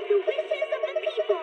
the wishes of the people.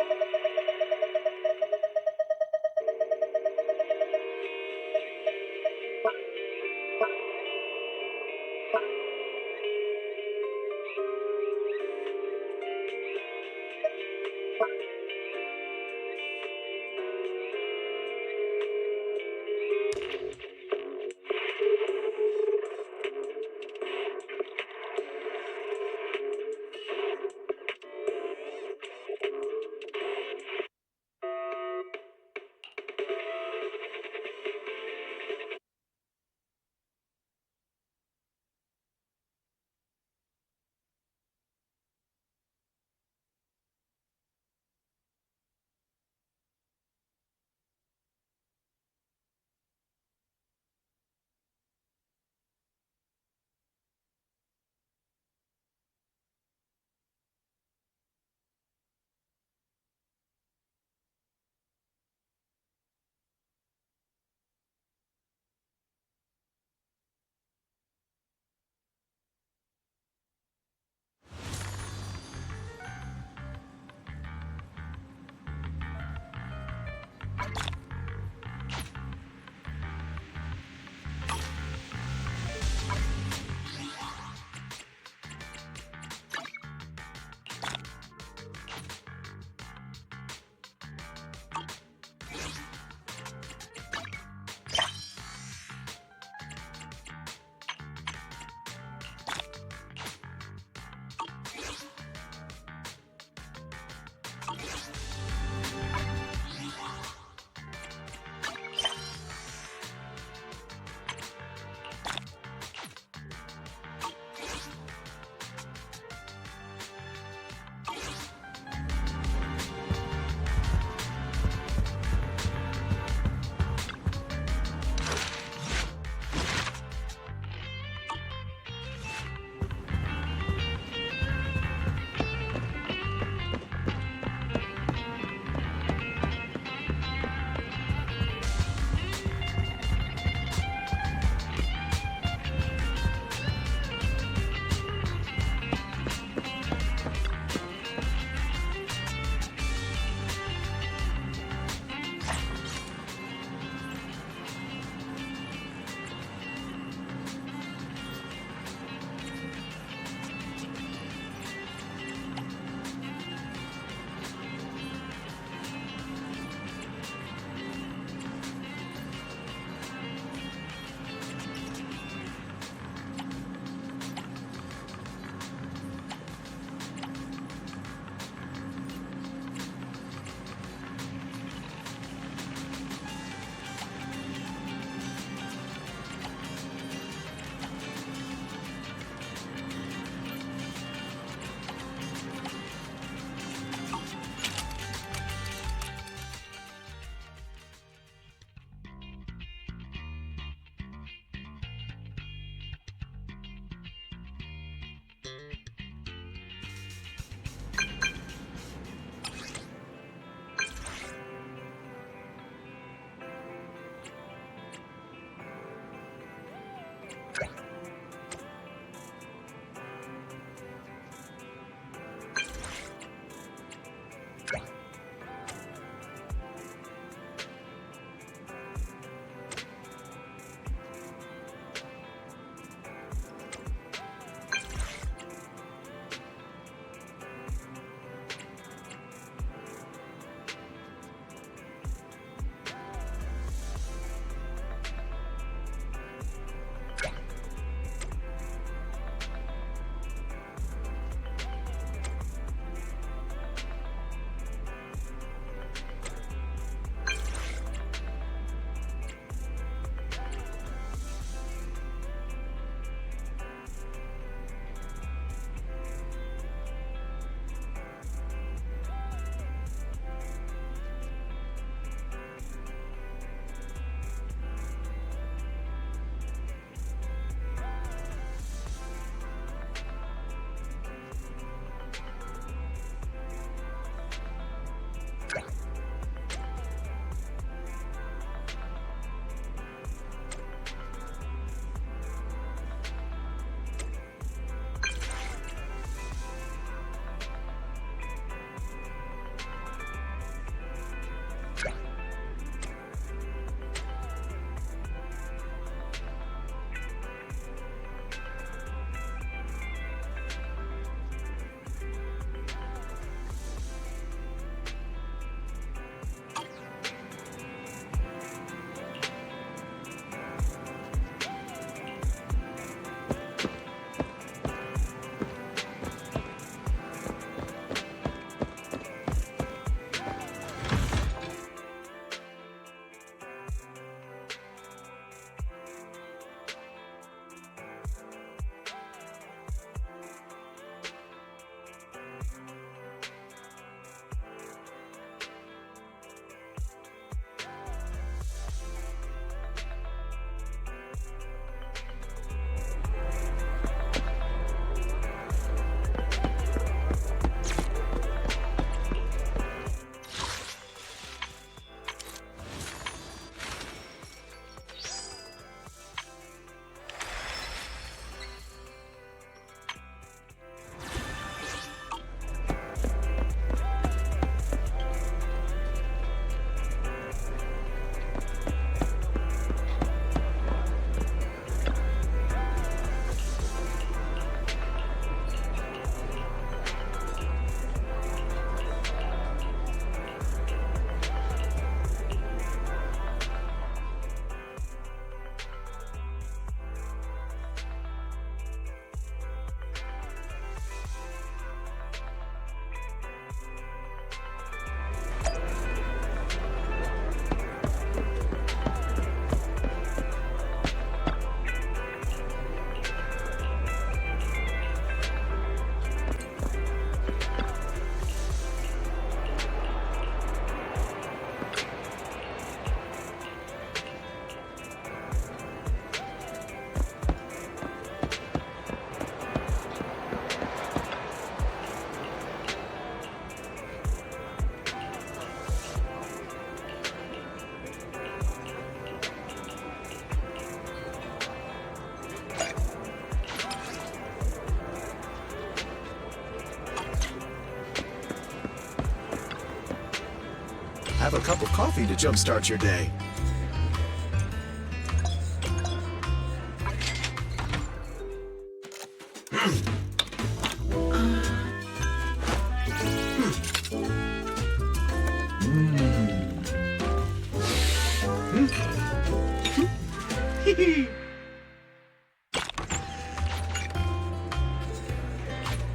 Have a cup of coffee to jumpstart your day.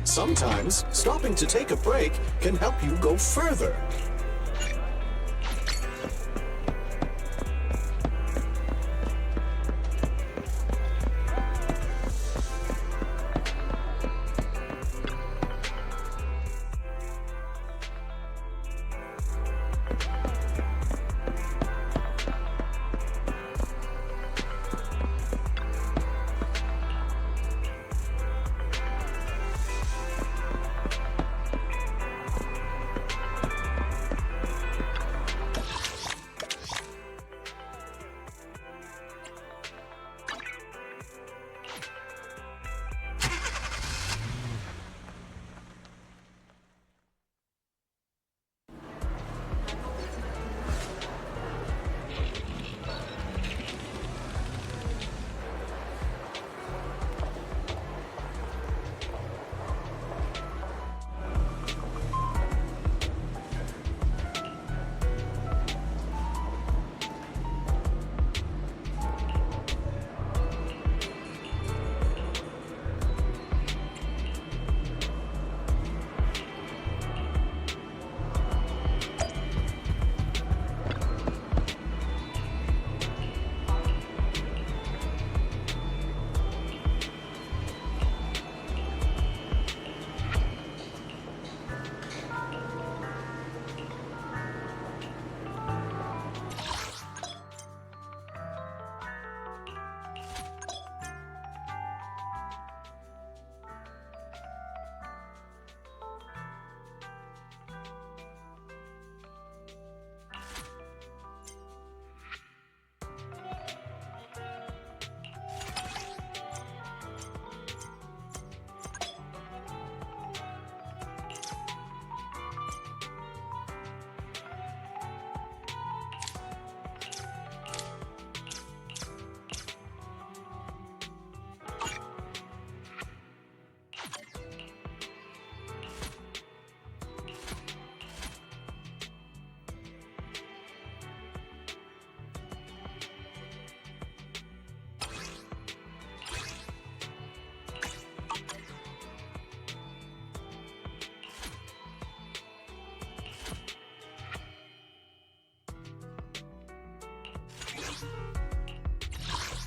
Sometimes, stopping to take a break can help you go further.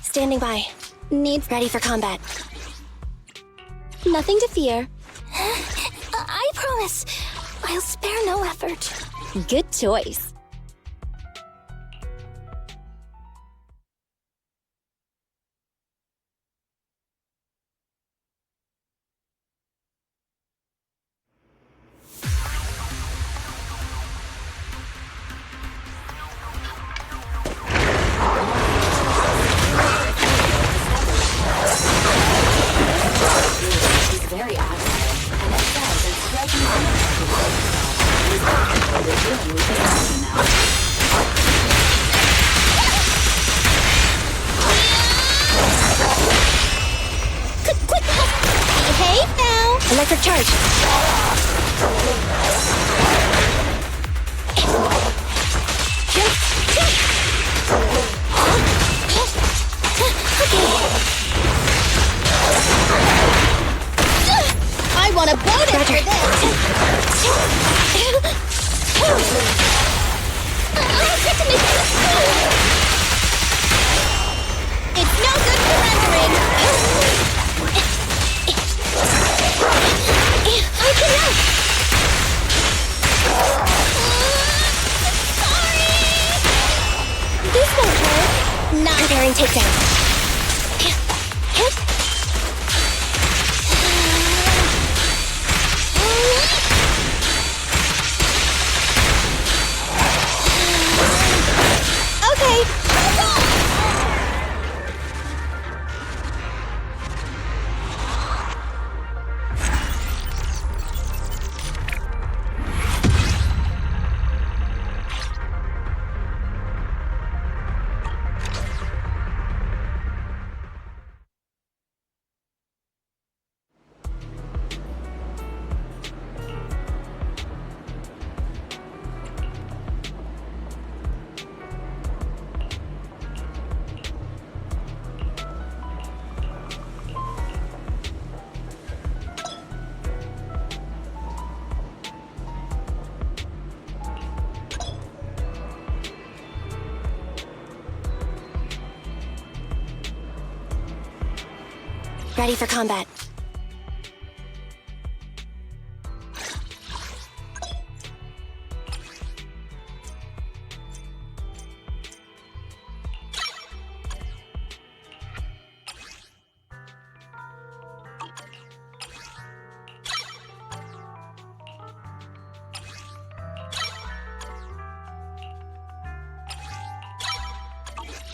Standing by. Needs ready for combat. Nothing to fear. I promise. I'll spare no effort. Good choice. Very active, and it says it's striking what we're doing with this now. Quick! Behave now! Electric charge. I want a bonus for this! I'll get to make this. It's no good surrendering! I can help! Sorry! This won't hurt. Not preparing takedown. Ready for combat.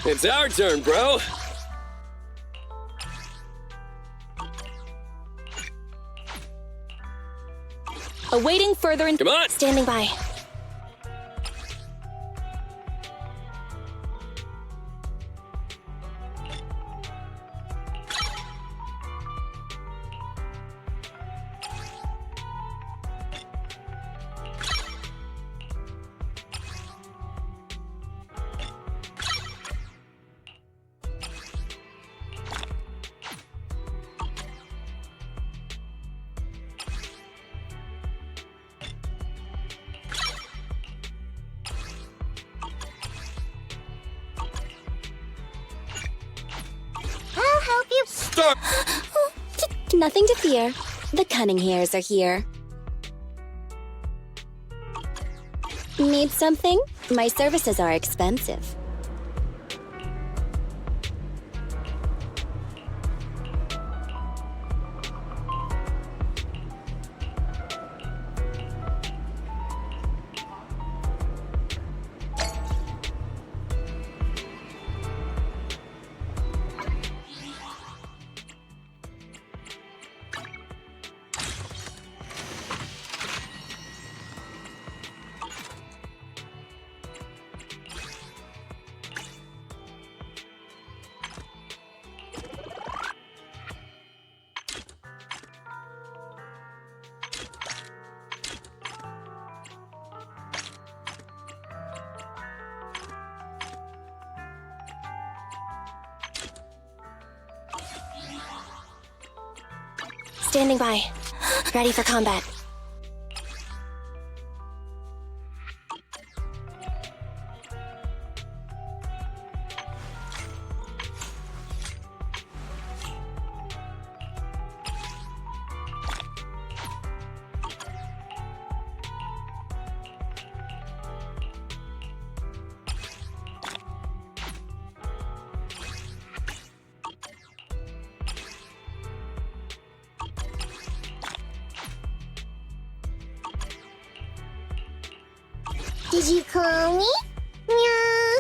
It's our turn, bro! Awaiting further Come on! Standing by. I'll help you. Stop! Nothing to fear. The cunning hairs are here. Need something? My services are expensive. Standing by. Ready for combat. Did you call me? Yeah.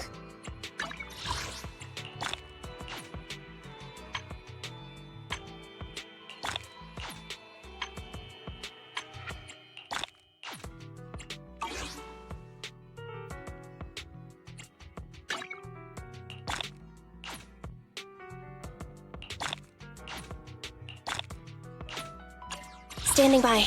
Standing by.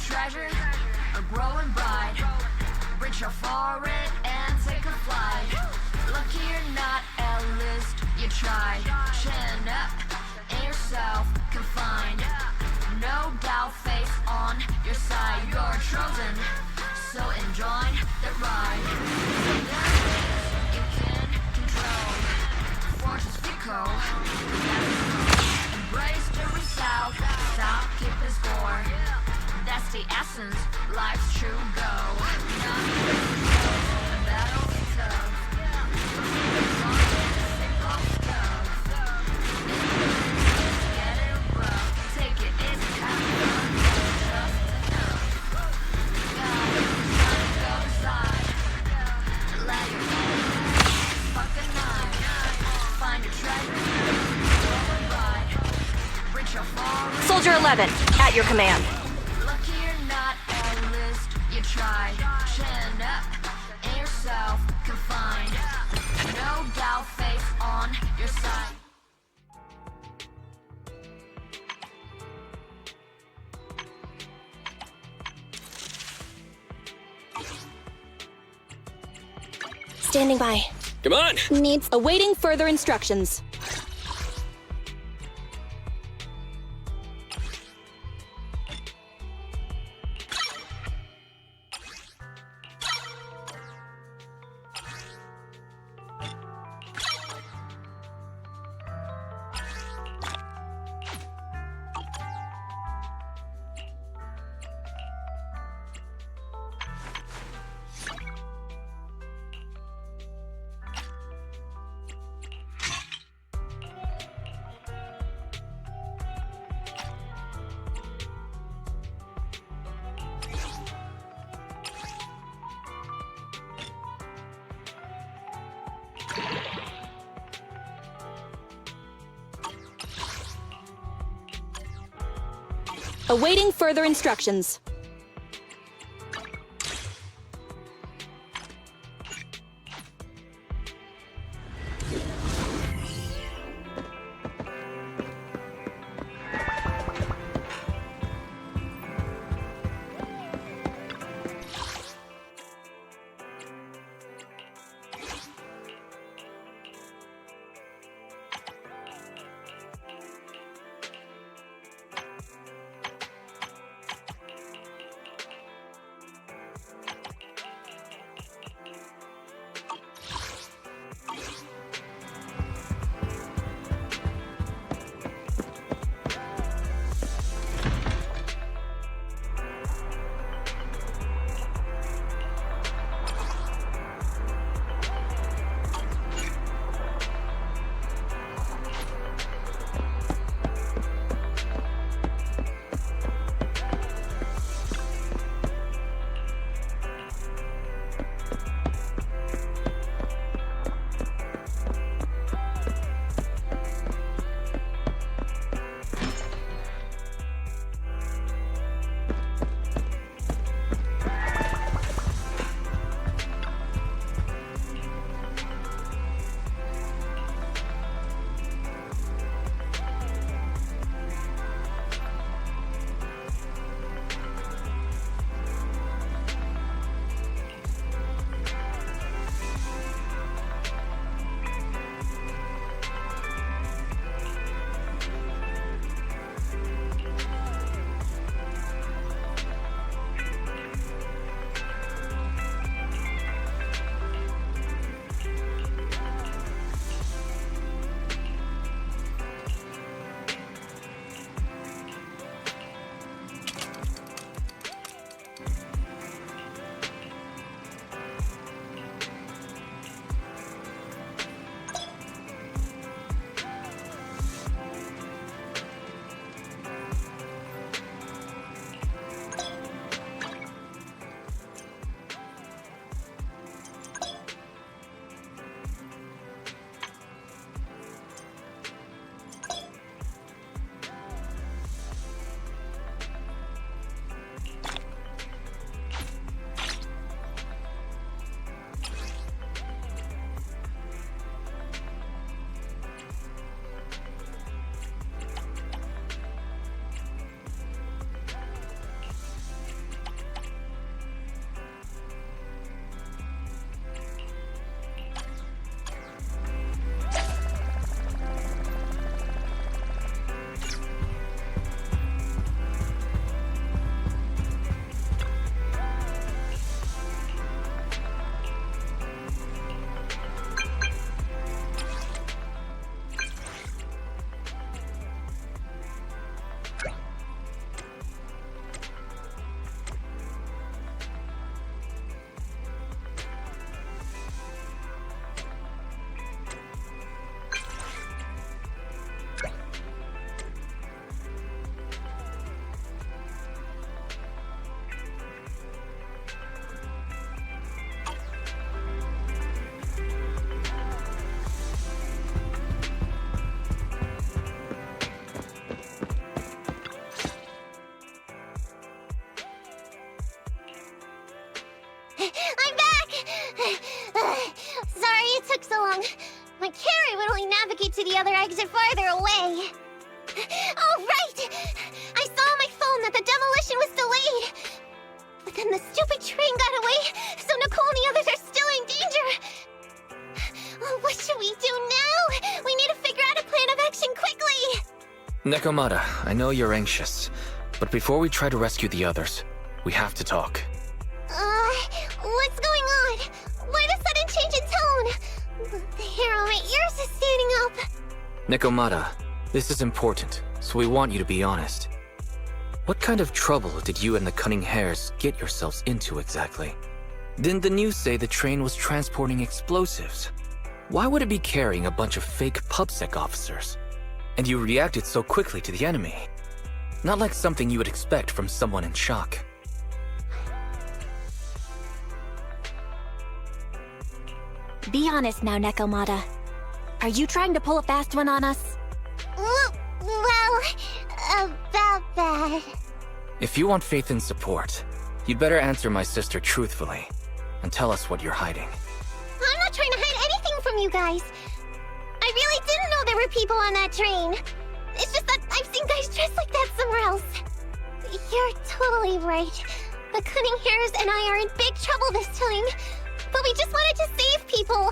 Treasure, a growing bride. Reach out for it and take a flight. Lucky you're not a list, you tried. Chin up, in yourself confined. No doubt, face on your side. You're chosen, so enjoy the ride. You can control forces fickle. Embrace the result. Stop keeping score. That's the essence, life's true goal. Battle's tough. Simple stuff. Get it rough. Take it easy, have fun. Just enough. Time to go inside. Let your head fuck a night. Find a treasure. Go and ride. Reach your far. Soldier 11. 11, at your command. Lucky you're not a list. You tried. Chin up. Ain't yourself confined. No doubt face on your side. Standing by. Come on! Needs awaiting further instructions. Awaiting further instructions. make it to the other exit farther away. Oh, right! I saw on my phone that the demolition was delayed. But then the stupid train got away, so Nicole and the others are still in danger. Oh, what should we do now? We need to figure out a plan of action quickly! Nekomata, I know you're anxious, but before we try to rescue the others, we have to talk. What's going on? Why the sudden change in tone? The hair on my ears is standing up. Nekomata, this is important, so we want you to be honest. What kind of trouble did you and the Cunning Hares get yourselves into exactly? Didn't the news say the train was transporting explosives? Why would it be carrying a bunch of fake PubSec officers? And you reacted so quickly to the enemy. Not like something you would expect from someone in shock. Be honest now, Nekomata. Are you trying to pull a fast one on us? Well, about that. If you want faith and support, you'd better answer my sister truthfully and tell us what you're hiding. I'm not trying to hide anything from you guys. I really didn't know there were people on that train. It's just that I've seen guys dressed like that somewhere else. You're totally right. The Cunning Hares and I are in big trouble this time. But we just wanted to save people.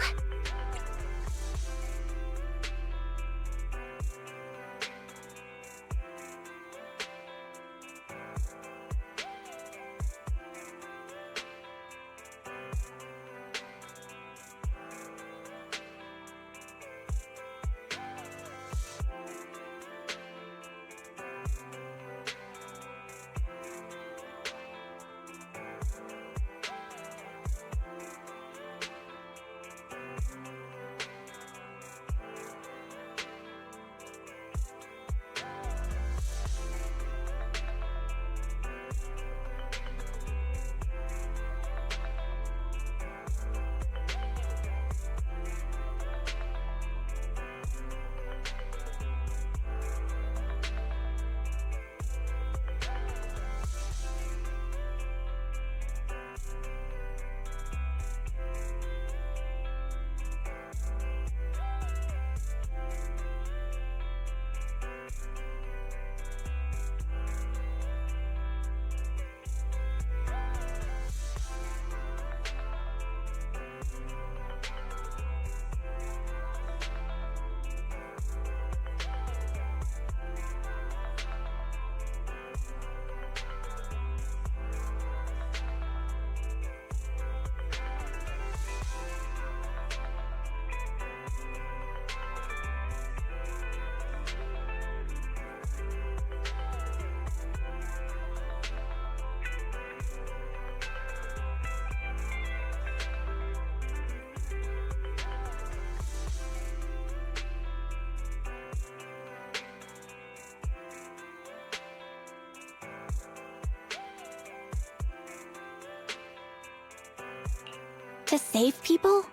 To save people?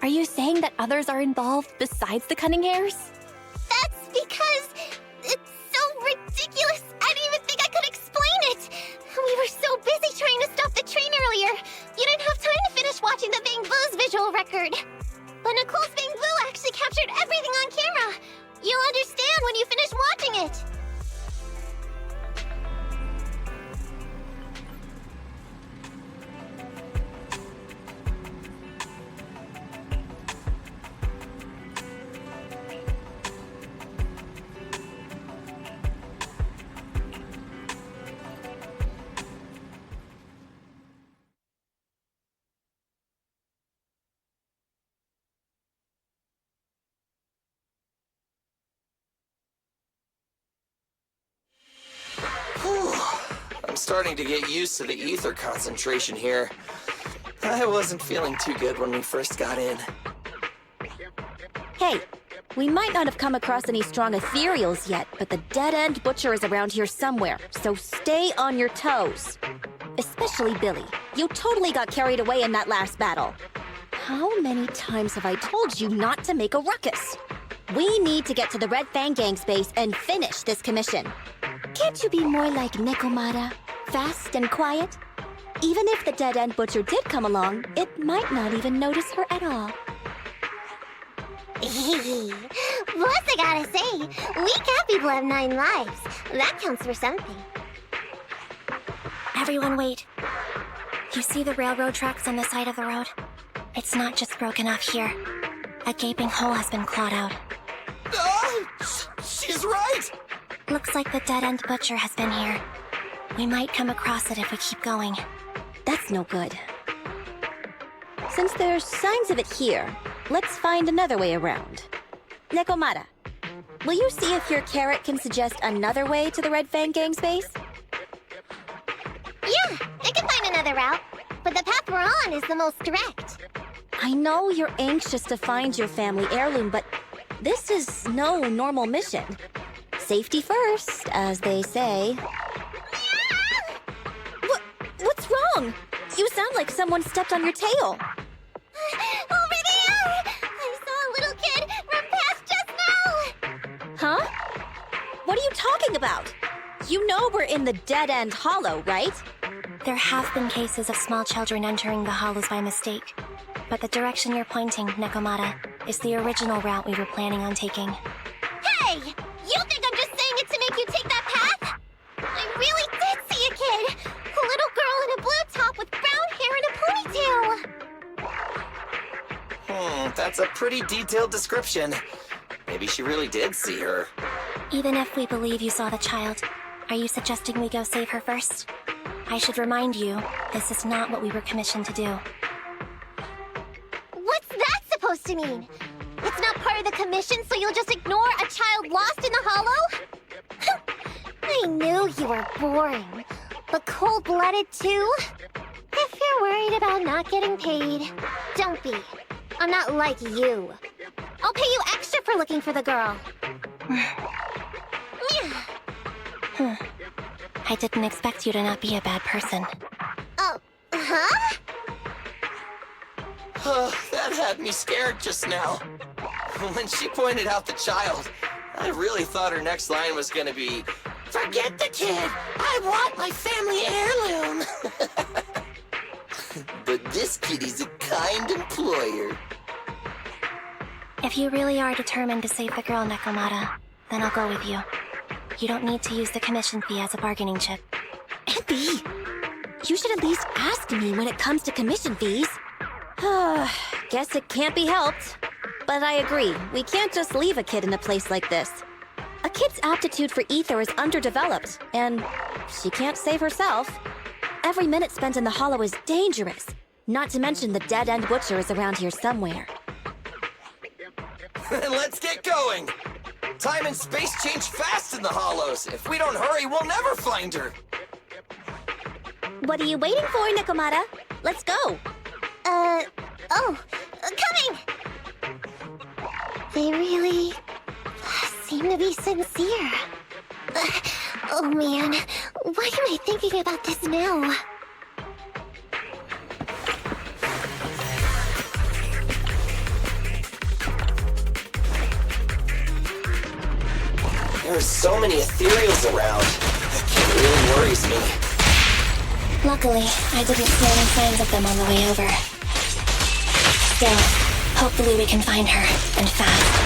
Are you saying that others are involved besides the Cunning Hares? That's because it's so ridiculous. I didn't even think I could explain it. We were so busy trying to stop the train earlier. You didn't have time to finish watching the Bang Boo's visual record. But Nicole's Bang Boo actually captured everything on camera. You'll understand when you finish watching it. I'm starting to get used to the ether concentration here. I wasn't feeling too good when we first got in. Hey, we might not have come across any strong ethereals yet, but the dead-end butcher is around here somewhere, so stay on your toes. Especially Billy. You totally got carried away in that last battle. How many times have I told you not to make a ruckus? We need to get to the Red Fang Gang's base and finish this commission. Can't you be more like Nekomata? Fast and quiet? Even if the dead-end butcher did come along, it might not even notice her at all. Plus, I gotta say, we cat people have 9 lives. That counts for something. Everyone wait. You see the railroad tracks on the side of the road? It's not just broken off here. A gaping hole has been clawed out. She's right! Looks like the dead-end butcher has been here. We might come across it if we keep going. That's no good. Since there's signs of it here, let's find another way around. Nekomata, will you see if your carrot can suggest another way to the Red Fang Gang's base? Yeah, I can find another route, but the path we're on is the most direct. I know you're anxious to find your family heirloom, but this is no normal mission. Safety first, as they say. What's wrong? You sound like someone stepped on your tail. Over there! I saw a little kid run past just now! Huh? What are you talking about? You know we're in the dead-end hollow, right? There have been cases of small children entering the hollows by mistake. But the direction you're pointing, Nekomata, is the original route we were planning on taking. Hey! You think I'm just saying it to make you take that path? I really did see a kid! A little girl in a blue top with brown hair and a ponytail! That's a pretty detailed description. Maybe she really did see her. Even if we believe you saw the child, are you suggesting we go save her first? I should remind you, this is not what we were commissioned to do. What's that supposed to mean? It's not part of the commission, so you'll just ignore a child lost in the hollow? I knew you were boring, but cold-blooded too? If you're worried about not getting paid, don't be. I'm not like you. I'll pay you extra for looking for the girl. I didn't expect you to not be a bad person. Oh, huh? That had me scared just now. When she pointed out the child, I really thought her next line was gonna be, "Forget the kid! I want my family heirloom!" But this kitty's a kind employer. If you really are determined to save the girl, Nekomata, then I'll go with you. You don't need to use the commission fee as a bargaining chip. Abby, you should at least ask me when it comes to commission fees. Guess it can't be helped. But I agree, we can't just leave a kid in a place like this. A kid's aptitude for ether is underdeveloped, and she can't save herself. Every minute spent in the hollow is dangerous, not to mention the dead-end butcher is around here somewhere. Let's get going! Time and space change fast in the hollows. If we don't hurry, we'll never find her. What are you waiting for, Nekomata? Let's go! Coming! They really seem to be sincere. Oh man, why am I thinking about this now? There are so many ethereals around. That really worries me. Luckily, I didn't see any signs of them on the way over. Still, hopefully we can find her, and fast.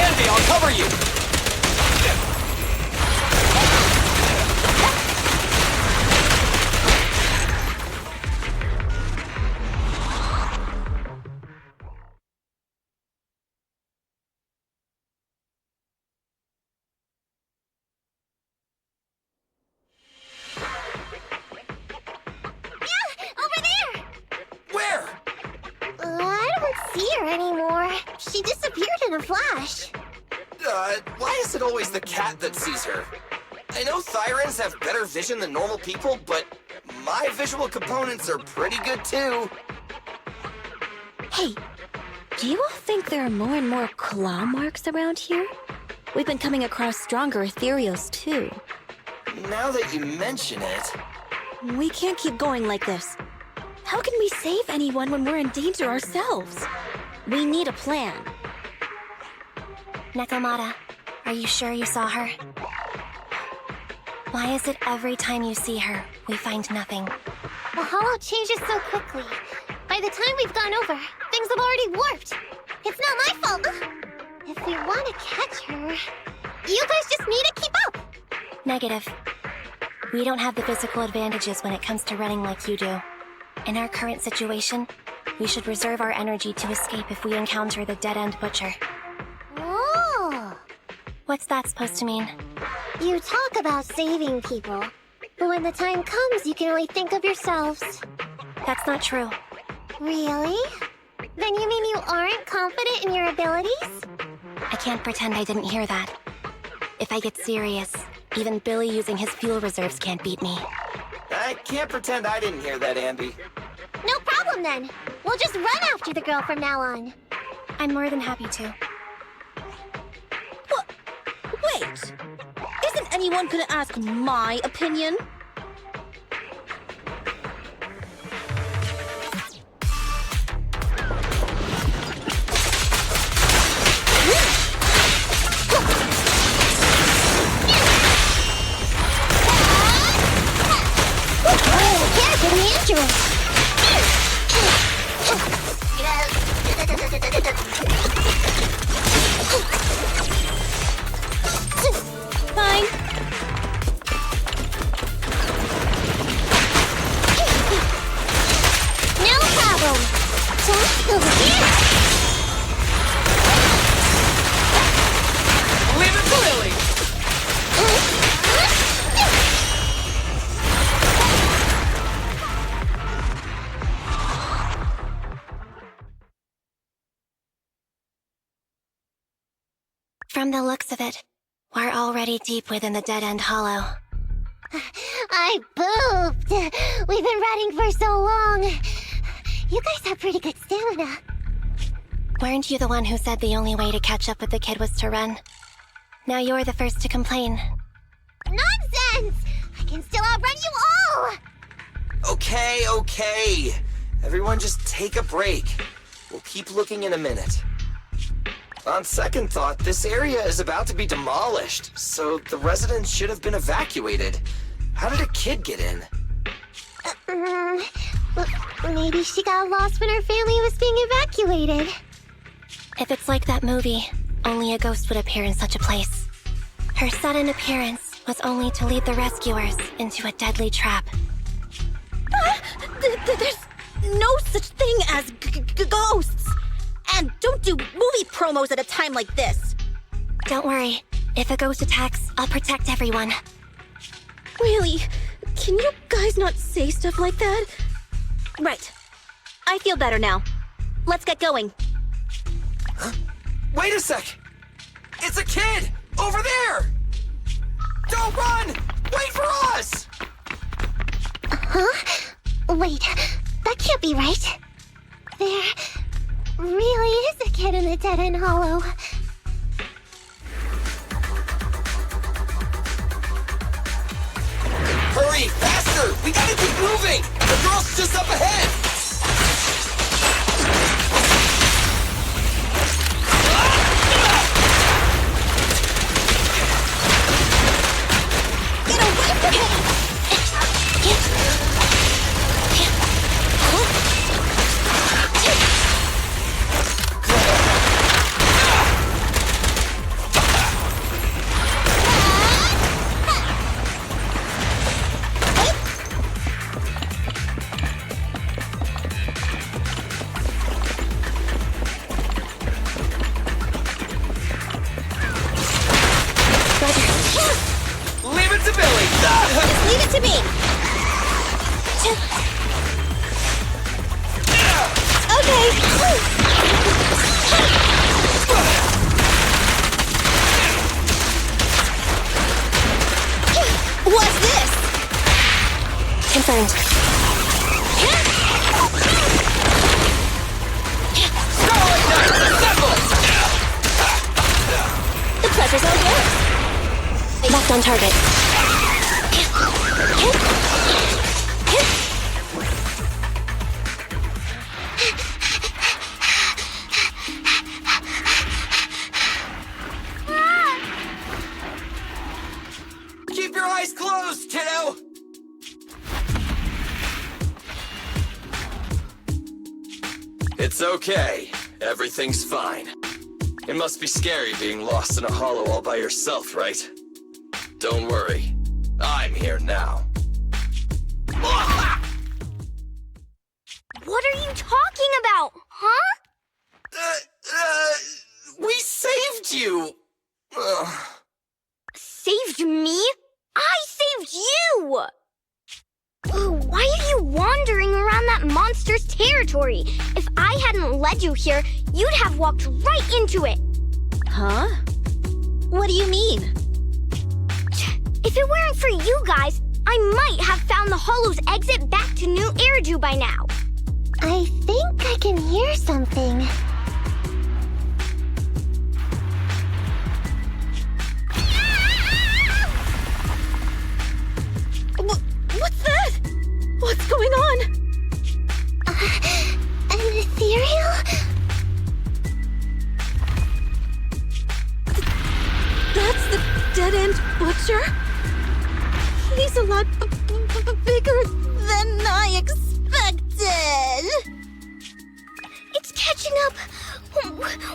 Andy, I'll cover you! Where? I don't see her anymore. She disappeared in a flash. Why is it always the cat that sees her? I know Thyrans have better vision than normal people, but my visual components are pretty good too. Hey, do you all think there are more and more claw marks around here? We've been coming across stronger ethereals, too. Now that you mention it... We can't keep going like this. How can we save anyone when we're in danger ourselves? We need a plan. Nekomata, are you sure you saw her? Why is it every time you see her, we find nothing? The hollow changes so quickly. By the time we've gone over, things have already warped. It's not my fault. If we want to catch her, you guys just need to keep up. Negative. We don't have the physical advantages when it comes to running like you do. In our current situation, we should reserve our energy to escape if we encounter the dead-end butcher. Oh! What's that supposed to mean? You talk about saving people, but when the time comes, you can only think of yourselves. That's not true. Really? Then you mean you aren't confident in your abilities? I can't pretend I didn't hear that. If I get serious, even Billy using his fuel reserves can't beat me. I can't pretend I didn't hear that, Ambi. No problem then. We'll just run after the girl from now on. I'm more than happy to. What? Wait! Isn't anyone gonna ask my opinion? Careful, Andrew! Fine. No problem. Just over here. Leave it to Lily! From the looks of it, we're already deep within the dead-end hollow. I pooped. We've been running for so long. You guys have pretty good stamina. Weren't you the one who said the only way to catch up with the kid was to run? Now you're the first to complain. Nonsense! I can still outrun you all! Okay. Everyone just take a break. We'll keep looking in a minute. On second thought, this area is about to be demolished, so the residents should have been evacuated. How did a kid get in? Maybe she got lost when her family was being evacuated. If it's like that movie, only a ghost would appear in such a place. Her sudden appearance was only to lead the rescuers into a deadly trap. There's no such thing as ghosts! And don't do movie promos at a time like this! Don't worry. If a ghost attacks, I'll protect everyone. Really? Can you guys not say stuff like that? Right. I feel better now. Let's get going. Huh? Wait a sec! It's a kid! Over there! Don't run! Wait for us! Huh? Wait, that can't be right. There really is a kid in the dead-end hollow. Hurry, faster! We gotta keep moving! The girl's just up ahead! Get away from him! Leave it to Billy! Just leave it to me! What's this? Confirmed. Pressure zone yours. Locked on target. Keep your eyes closed, kiddo! It's okay. Everything's fine. It must be scary being lost in a hollow all by yourself, right? Don't worry. I'm here now. What are you talking about, huh? We saved you! Saved me? I saved you! Why are you wandering around that monster's territory? If I hadn't led you here, you'd have walked right into it. Huh? What do you mean? If it weren't for you guys, I might have found the Hollow's exit back to New Eridu by now. I think I can hear something. What's that? What's going on? An ethereal? That's the dead-end butcher? He's a lot bigger than I expected. It's catching up.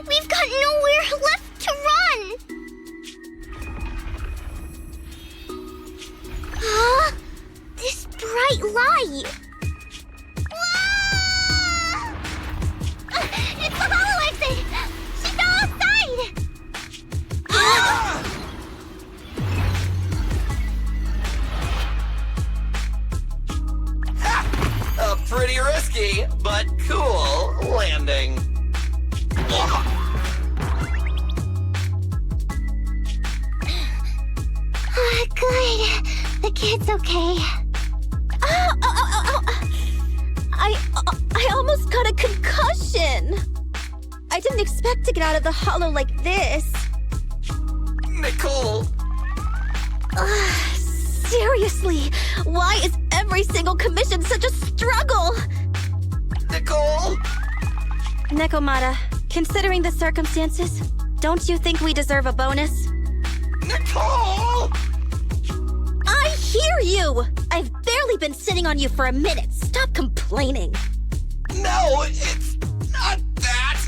We've got nowhere left to run. Huh? This bright light. Ah! It's the hollow exit. She fell outside. Pretty risky, but cool landing. Good. The kid's okay. I almost got a concussion. I didn't expect to get out of the hollow like this. Nicole! Seriously, why is every single commission such a struggle? Nicole! Nekomata, considering the circumstances, don't you think we deserve a bonus? Nicole! I hear you! I've barely been sitting on you for a minute. Stop complaining. No, it's not that!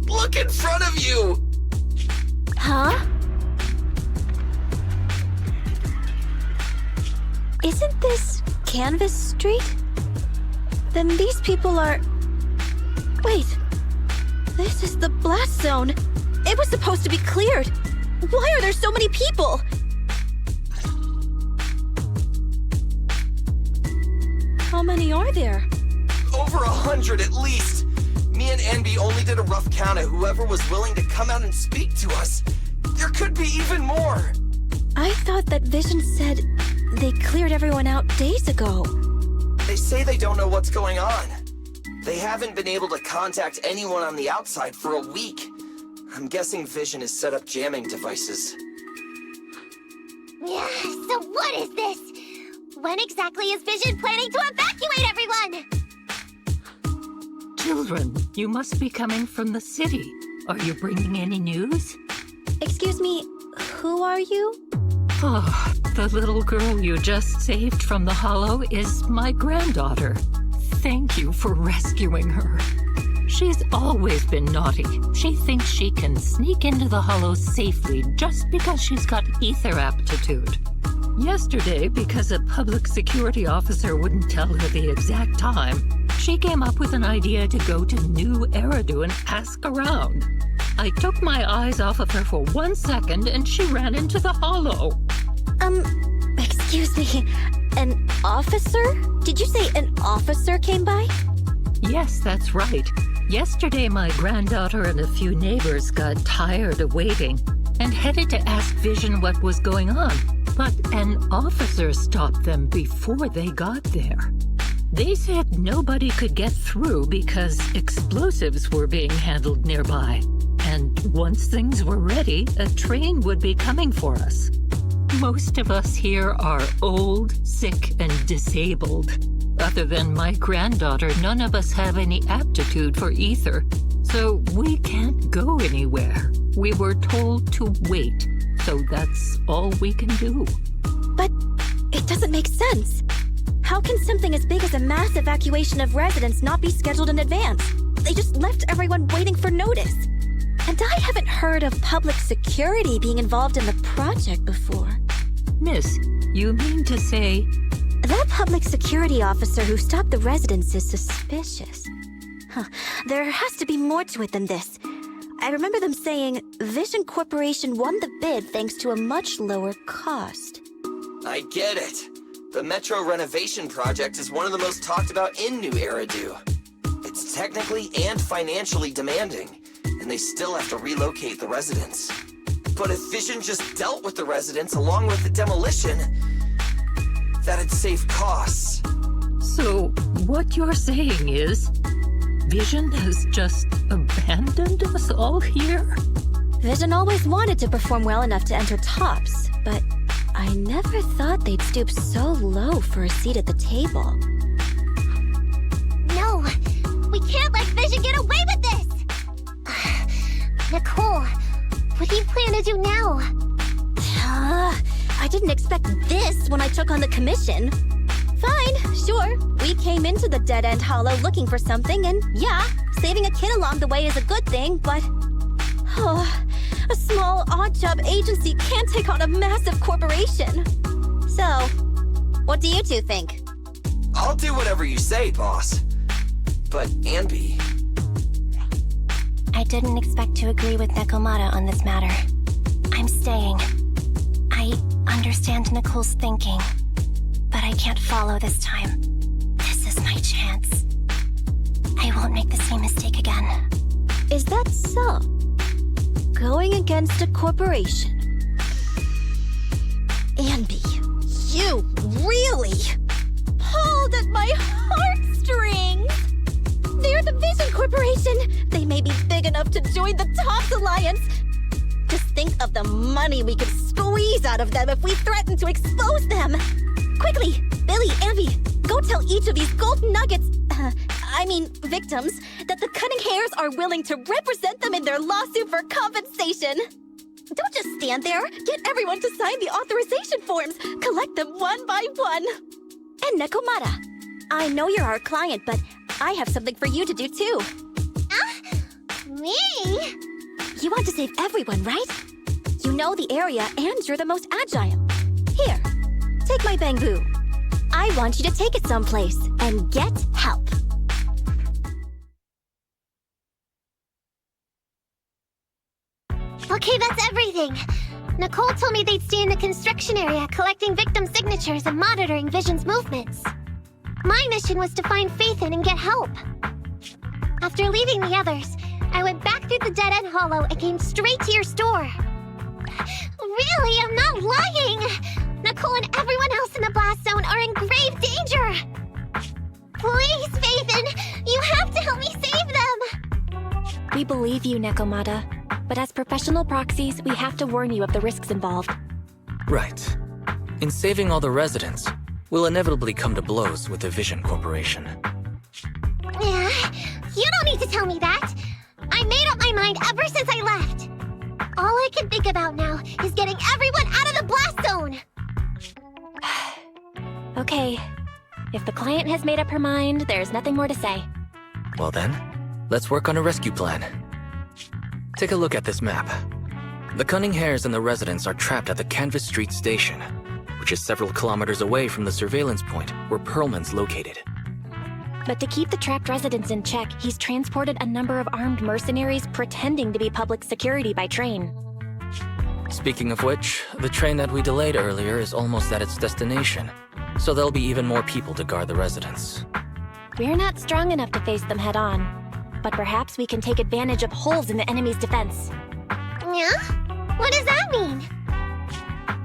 Look in front of you! Huh? Isn't this Canvas Street? Then these people are... Wait. This is the blast zone. It was supposed to be cleared. Why are there so many people? How many are there? Over 100 at least. Me and Envy only did a rough count of whoever was willing to come out and speak to us. There could be even more. I thought that Vision said they cleared everyone out days ago. They say they don't know what's going on. They haven't been able to contact anyone on the outside for a week. I'm guessing Vision has set up jamming devices. Yeah, so what is this? When exactly is Vision planning to evacuate everyone? Children, you must be coming from the city. Are you bringing any news? Excuse me, who are you? Oh, the little girl you just saved from the hollow is my granddaughter. Thank you for rescuing her. She's always been naughty. She thinks she can sneak into the hollow safely just because she's got ether aptitude. Yesterday, because a public security officer wouldn't tell her the exact time, she came up with an idea to go to New Eridu and ask around. I took my eyes off of her for 1 second and she ran into the hollow. Excuse me, an officer? Did you say an officer came by? Yes, that's right. Yesterday, my granddaughter and a few neighbors got tired of waiting and headed to ask Vision what was going on. But an officer stopped them before they got there. They said nobody could get through because explosives were being handled nearby. And once things were ready, a train would be coming for us. Most of us here are old, sick, and disabled. Other than my granddaughter, none of us have any aptitude for ether, so we can't go anywhere. We were told to wait, so that's all we can do. But it doesn't make sense. How can something as big as a mass evacuation of residents not be scheduled in advance? They just left everyone waiting for notice. And I haven't heard of public security being involved in the project before. Miss, you mean to say... That public security officer who stopped the residents is suspicious. There has to be more to it than this. I remember them saying Vision Corporation won the bid thanks to a much lower cost. I get it. The Metro renovation project is one of the most talked about in New Eridu. It's technically and financially demanding, and they still have to relocate the residents. But if Vision just dealt with the residents along with the demolition, that'd save costs. So, what you're saying is, Vision has just abandoned us all here? Vision always wanted to perform well enough to enter tops, but I never thought they'd stoop so low for a seat at the table. No, we can't let Vision get away with this! Nicole, what do you plan to do now? I didn't expect this when I took on the commission. Fine, sure. We came into the dead-end hollow looking for something, and yeah, saving a kid along the way is a good thing, but... a small, odd-job agency can't take on a massive corporation. So, what do you two think? I'll do whatever you say, boss. But, Anby... I didn't expect to agree with Nekomata on this matter. I'm staying. I understand Nicole's thinking, but I can't follow this time. This is my chance. I won't make the same mistake again. Is that so? Going against a corporation? Anby, you really pulled at my heartstrings! They're the Vision Corporation! They may be big enough to join the TOPS Alliance! Just think of the money we could squeeze out of them if we threaten to expose them! Quickly, Billy, Anby, go tell each of these gold nuggets, victims, that the Cunning Hairs are willing to represent them in their lawsuit for compensation. Don't just stand there. Get everyone to sign the authorization forms. Collect them one by one. And Nekomata, I know you're our client, but I have something for you to do too. Me? You want to save everyone, right? You know the area and you're the most agile. Here, take my bamboo. I want you to take it someplace and get help. Okay, that's everything. Nicole told me they'd stay in the construction area, collecting victim signatures and monitoring Vision's movements. My mission was to find Faithin and get help. After leaving the others, I went back through the dead-end hollow and came straight to your store. Really, I'm not lying! Nicole and everyone else in the blast zone are in grave danger! Please, Faithin, you have to help me save them! We believe you, Nekomata, but as professional proxies, we have to warn you of the risks involved. Right. In saving all the residents, we'll inevitably come to blows with the Vision Corporation. You don't need to tell me that! I made up my mind ever since I left! All I can think about now is getting everyone out of the blast zone! Okay. If the client has made up her mind, there's nothing more to say. Well then, let's work on a rescue plan. Take a look at this map. The Cunning Hairs and the residents are trapped at the Canvas Street station, which is several kilometers away from the surveillance point where Perlman's located. But to keep the trapped residents in check, he's transported a number of armed mercenaries pretending to be public security by train. Speaking of which, the train that we delayed earlier is almost at its destination, so there'll be even more people to guard the residents. We're not strong enough to face them head-on, but perhaps we can take advantage of holes in the enemy's defense. Yeah? What does that mean?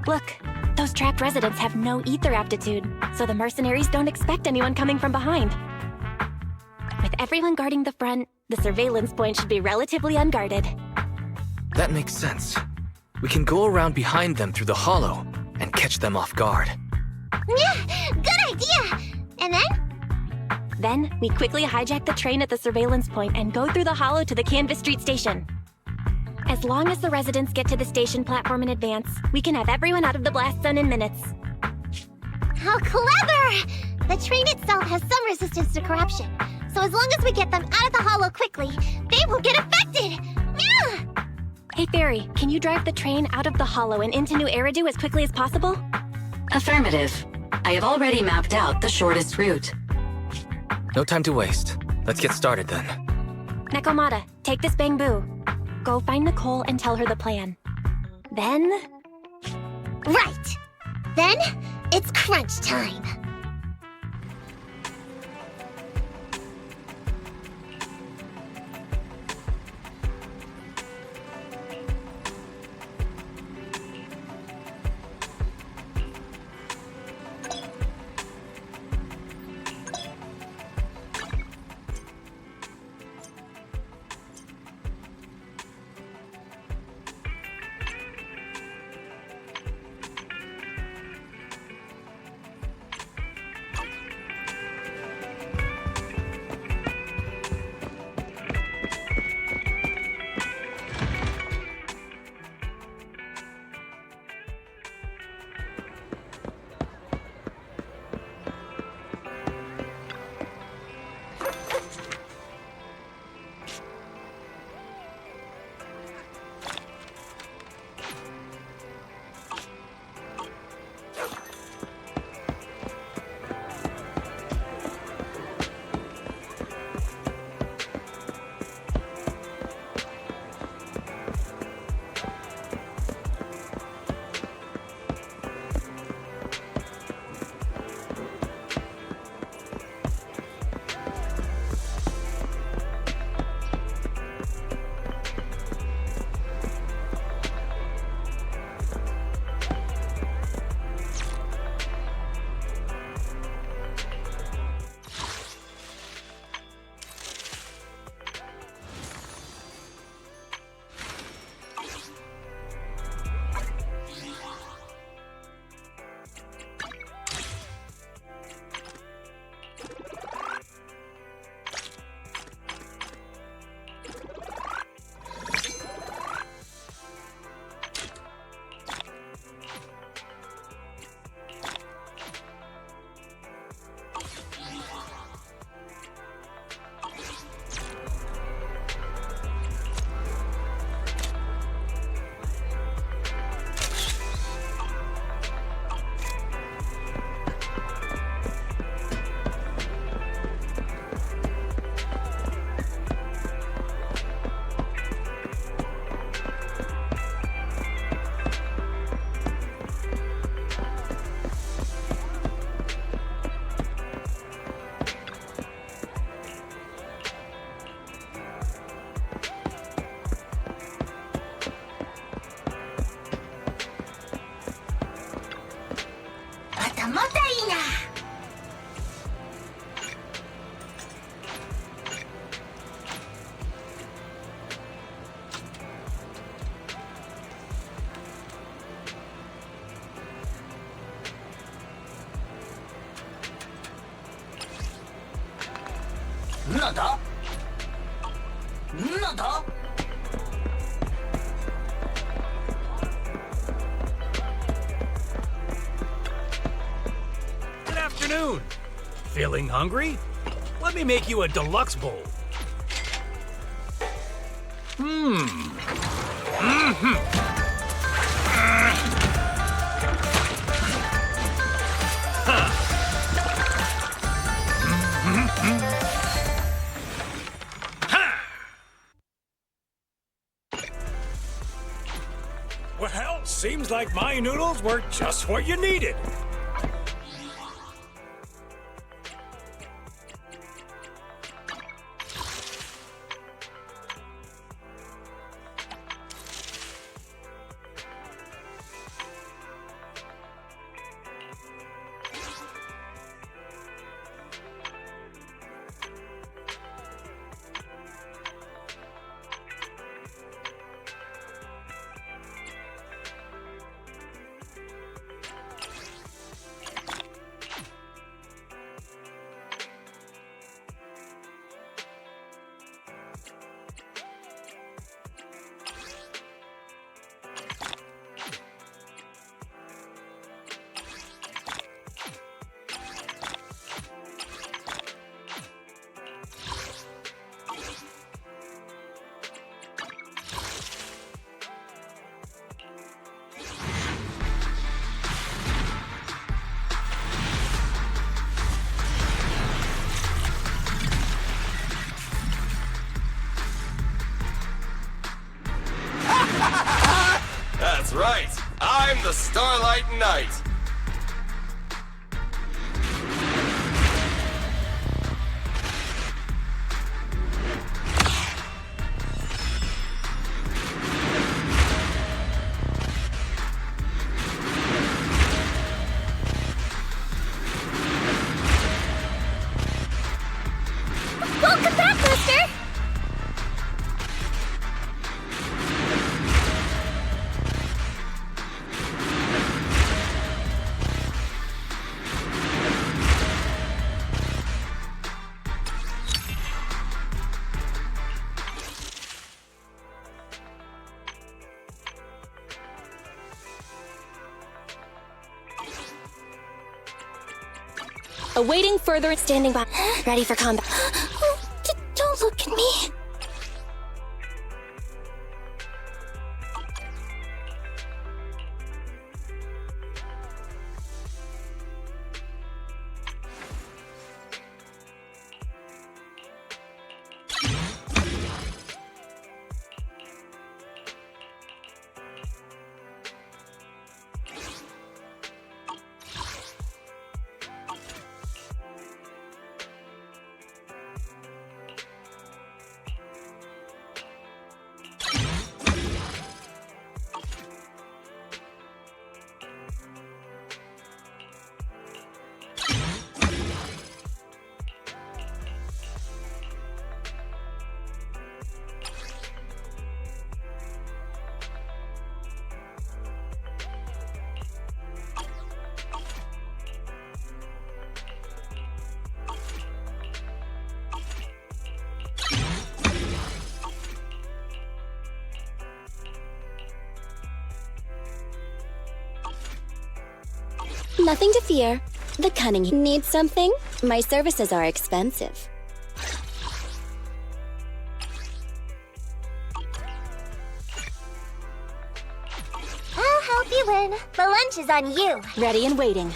Look, those trapped residents have no ether aptitude, so the mercenaries don't expect anyone coming from behind. With everyone guarding the front, the surveillance point should be relatively unguarded. That makes sense. We can go around behind them through the hollow and catch them off guard. Yeah, good idea! And then? Then, we quickly hijack the train at the surveillance point and go through the hollow to the Canvas Street station. As long as the residents get to the station platform in advance, we can have everyone out of the blast zone in minutes. How clever! The train itself has some resistance to corruption, so as long as we get them out of the hollow quickly, they won't get affected! Yeah! Hey Fairy, can you drive the train out of the hollow and into New Eridu as quickly as possible? Affirmative. I have already mapped out the shortest route. No time to waste. Let's get started then. Nekomata, take this bamboo. Go find Nicole and tell her the plan. Then... Right! Then, it's crunch time! Good afternoon. Feeling hungry? Let me make you a deluxe bowl. Well, seems like my noodles were just what you needed. right. I'm the Starlight Knight. Welcome back, Buster! Awaiting further. Standing by, ready for combat. Don't look at me. Nothing to fear. The cunning needs something. My services are expensive. I'll help you win. The lunch is on you. Ready and waiting.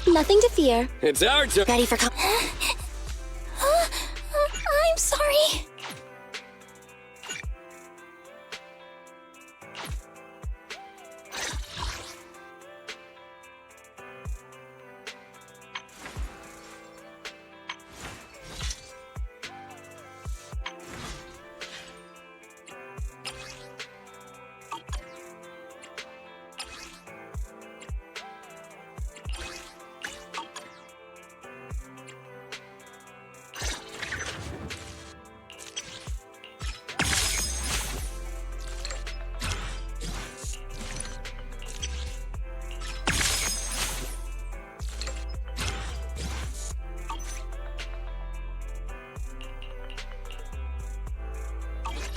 Nothing to fear. It's our turn. Ready for combat. I'm sorry.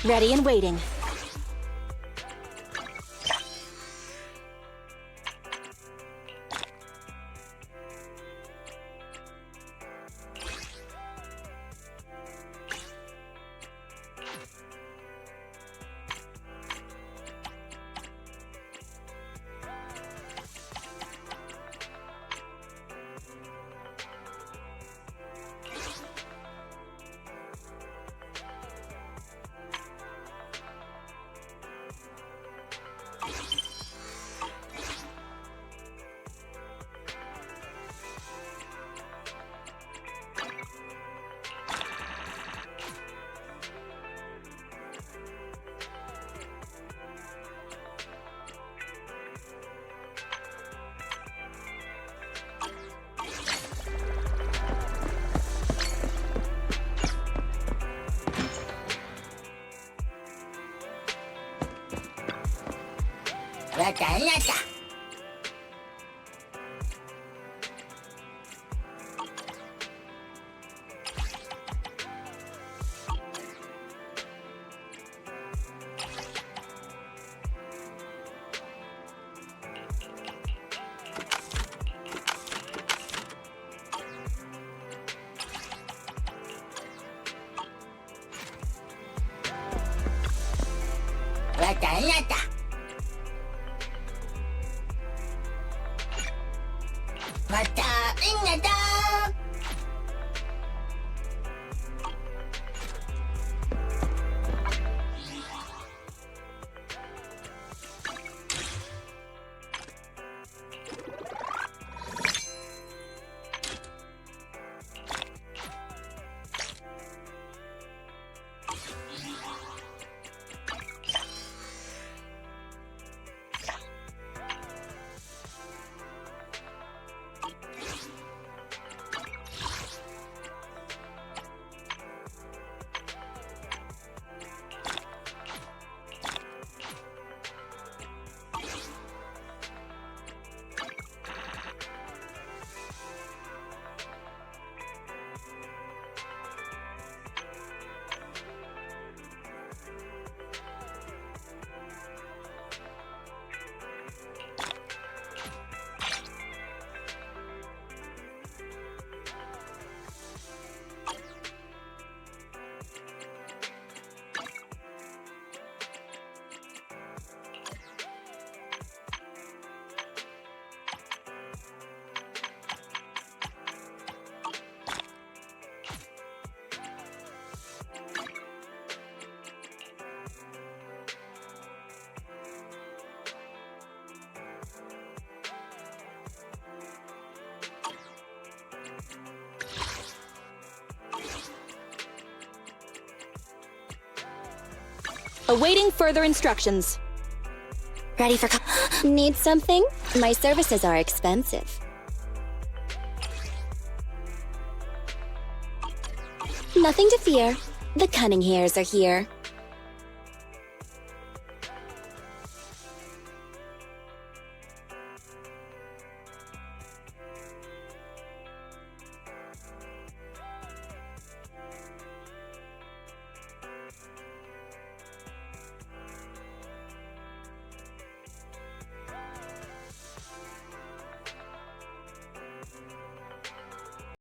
Ready and waiting. Awaiting further instructions. Ready for Need something? My services are expensive. Nothing to fear. The cunning hairs are here.